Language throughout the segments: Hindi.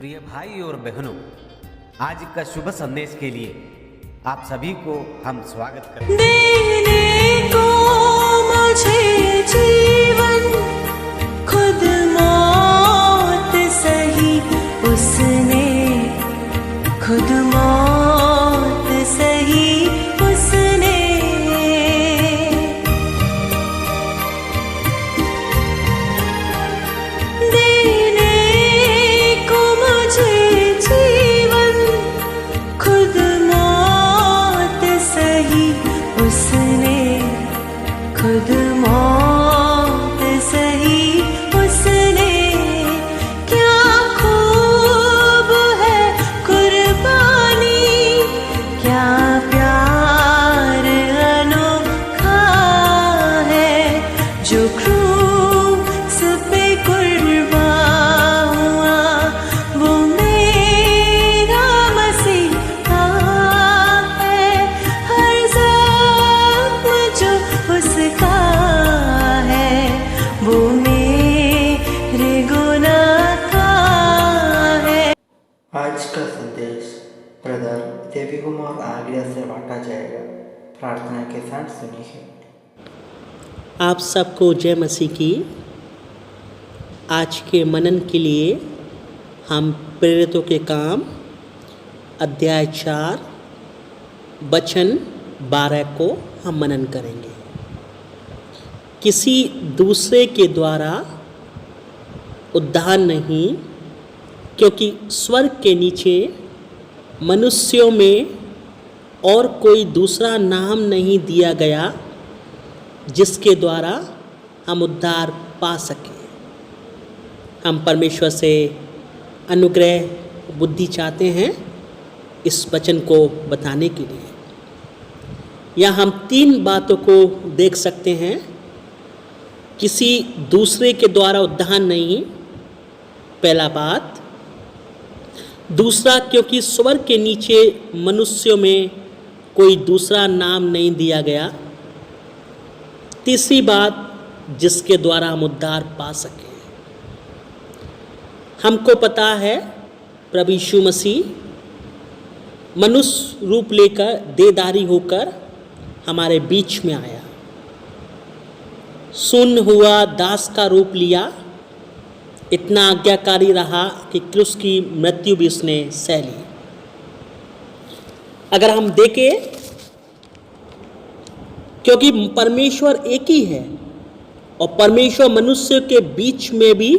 प्रिय भाई और बहनों, आज का शुभ संदेश के लिए आप सभी को हम स्वागत करते हैं। देने को मुझे जीवन खुद मौत सही उसने, खुद मौत सही उसने। देने को मुझे जीवन खुद मौत सही उसने, खुद मौत सही उसने। क्या खूब है कुर्बानी, क्या प्यार अनोखा है, जो क्रूस पे कुर्बान हुआ वो मेरा मसीहा है। हर ज़ख्म जो उसका है वो मेरे गुनाह का है। आज का संदेश ब्रदर देवी कुमार आगरा से बांटा जाएगा। प्रार्थना के साथ सुनिए। आप सबको जय मसीह की। आज के मनन के लिए हम प्रेरितों के काम अध्याय 4 वचन 12 को हम मनन करेंगे। किसी दूसरे के द्वारा उद्धार नहीं, क्योंकि स्वर्ग के नीचे मनुष्यों में और कोई दूसरा नाम नहीं दिया गया जिसके द्वारा हम उद्धार पा सकें। हम परमेश्वर से अनुग्रह बुद्धि चाहते हैं इस वचन को बताने के लिए। यहाँ हम 3 बातों को देख सकते हैं। किसी दूसरे के द्वारा उद्धार नहीं, पहला बात। दूसरा, क्योंकि स्वर्ग के नीचे मनुष्यों में कोई दूसरा नाम नहीं दिया गया। तीसरी बात, जिसके द्वारा हम उद्धार पा सकें। हमको पता है प्रभु यीशु मसीह मनुष्य रूप लेकर देहधारी होकर हमारे बीच में आया, शून्य हुआ, दास का रूप लिया, इतना आज्ञाकारी रहा कि क्रूस की मृत्यु भी उसने सह ली। अगर हम देखें, क्योंकि परमेश्वर एक ही है और परमेश्वर मनुष्य के बीच में भी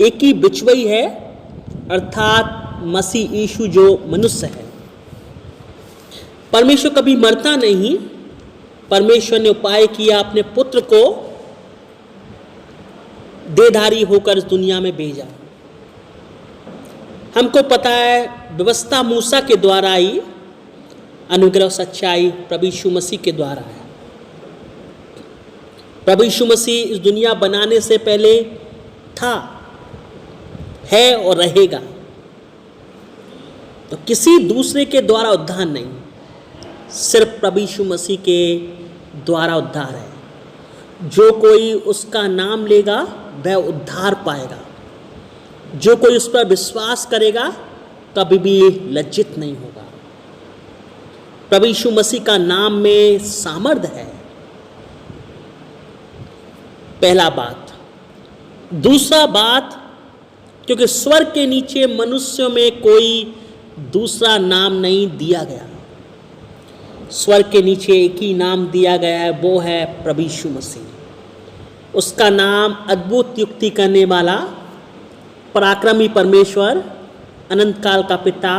एक ही बिचवई है, अर्थात मसीह यीशु जो मनुष्य है। परमेश्वर कभी मरता नहीं। परमेश्वर ने उपाय किया, अपने पुत्र को देहधारी होकर इस दुनिया में भेजा। हमको पता है व्यवस्था मूसा के द्वारा आई, अनुग्रह सच्चाई प्रभु यीशु मसीह के द्वारा है। प्रभु यीशु मसीह इस दुनिया बनाने से पहले था, है और रहेगा। तो किसी दूसरे के द्वारा उद्धार नहीं, सिर्फ प्रभु यीशु मसीह के द्वारा उद्धार है। जो कोई उसका नाम लेगा वह उद्धार पाएगा। जो कोई उस पर विश्वास करेगा कभी भी लज्जित नहीं होगा। प्रभु यीशु मसीह का नाम में सामर्थ है, पहला बात। दूसरा बात, क्योंकि स्वर्ग के नीचे मनुष्यों में कोई दूसरा नाम नहीं दिया गया। स्वर्ग के नीचे एक ही नाम दिया गया है, वो है प्रभु यीशु मसीह। उसका नाम अद्भुत युक्ति करने वाला, पराक्रमी परमेश्वर, अनंत काल का पिता,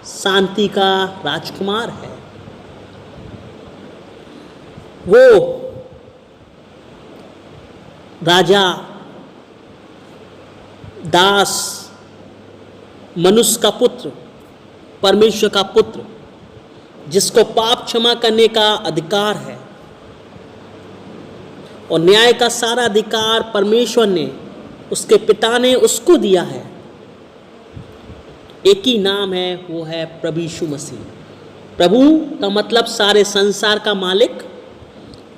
शांति का राजकुमार है। वो राजा, दास, मनुष्य का पुत्र, परमेश्वर का पुत्र, जिसको पाप क्षमा करने का अधिकार है और न्याय का सारा अधिकार परमेश्वर ने, उसके पिता ने उसको दिया है। एक ही नाम है, वो है प्रभु यीशु मसीह। प्रभु का मतलब सारे संसार का मालिक,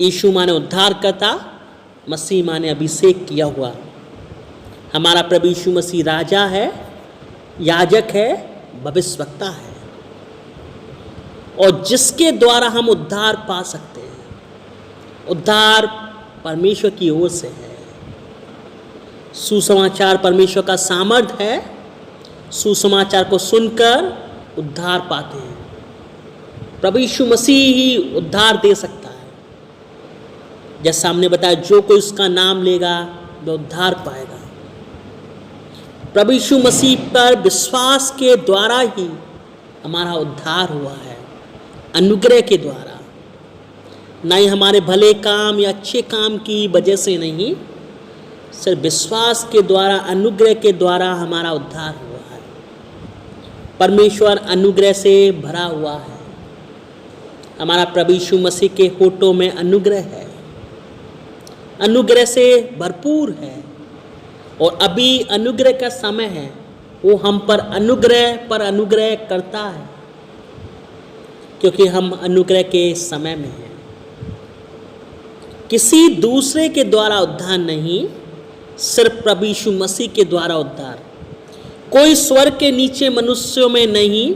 यीशु माने उद्धारकर्ता, मसीह माने अभिषेक किया हुआ। हमारा प्रभु यीशु मसीह राजा है याजक है, भविष्यवक्ता है, और जिसके द्वारा हम उद्धार पा सकते हैं। उद्धार परमेश्वर की ओर से है। सुसमाचार परमेश्वर का सामर्थ्य है। सुसमाचार को सुनकर उद्धार पाते हैं। प्रभु यीशु मसीह ही उद्धार दे सकता है। जैसा हमने बताया, जो कोई उसका नाम लेगा वह उद्धार पाएगा। प्रभु यीशु मसीह पर विश्वास के द्वारा ही हमारा उद्धार हुआ है, अनुग्रह के द्वारा, ना ही हमारे भले काम या अच्छे काम की वजह से नहीं, सिर्फ विश्वास के द्वारा, अनुग्रह के द्वारा हमारा उद्धार हुआ है। परमेश्वर अनुग्रह से भरा हुआ है। हमारा प्रभु यीशु मसीह के होठों में अनुग्रह है, अनुग्रह से भरपूर है। और अभी अनुग्रह का समय है। वो हम पर अनुग्रह करता है, क्योंकि हम अनुग्रह के समय में हैं। किसी दूसरे के द्वारा उद्धार नहीं, सिर्फ प्रभु यीशु मसीह के द्वारा उद्धार। कोई स्वर्ग के नीचे मनुष्यों में नहीं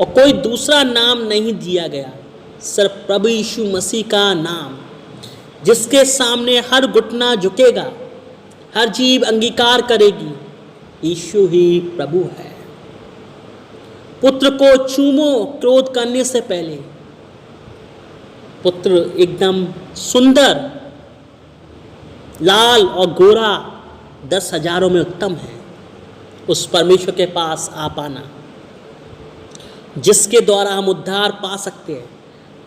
और कोई दूसरा नाम नहीं दिया गया, सिर्फ प्रभु यीशु मसीह का नाम, जिसके सामने हर घुटना झुकेगा, हर जीभ अंगीकार करेगी, यीशु ही प्रभु है। पुत्र को चूमो क्रोध करने से पहले। पुत्र एकदम सुंदर, लाल और गोरा 10,000 में उत्तम है। उस परमेश्वर के पास आ पाना, जिसके द्वारा हम उद्धार पा सकते हैं।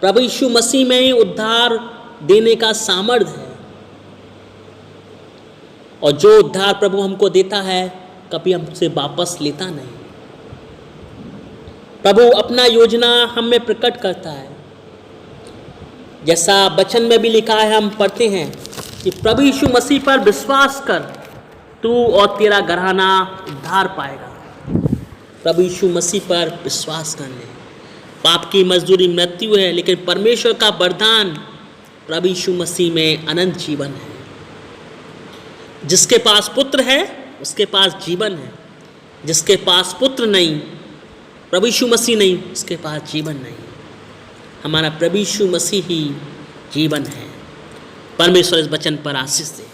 प्रभु यीशु मसीह में ही उद्धार देने का सामर्थ्य है। और जो उद्धार प्रभु हमको देता है, कभी हमसे वापस लेता नहीं। प्रभु अपना योजना हम में प्रकट करता है। जैसा वचन में भी लिखा है, हम पढ़ते हैं कि प्रभु यीशु मसीह पर विश्वास कर, तू और तेरा घराना उद्धार पाएगा। प्रभु यीशु मसीह पर विश्वास करने। पाप की मजदूरी मृत्यु है, लेकिन परमेश्वर का वरदान प्रभु यीशु मसीह में अनंत जीवन है। जिसके पास पुत्र है, उसके पास जीवन है। जिसके पास पुत्र नहीं, प्रभु यीशु मसीह नहीं, उसके पास जीवन नहीं। हमारा प्रभु यीशु मसीह ही जीवन है। परमेश्वर इस वचन पर आशीष दे।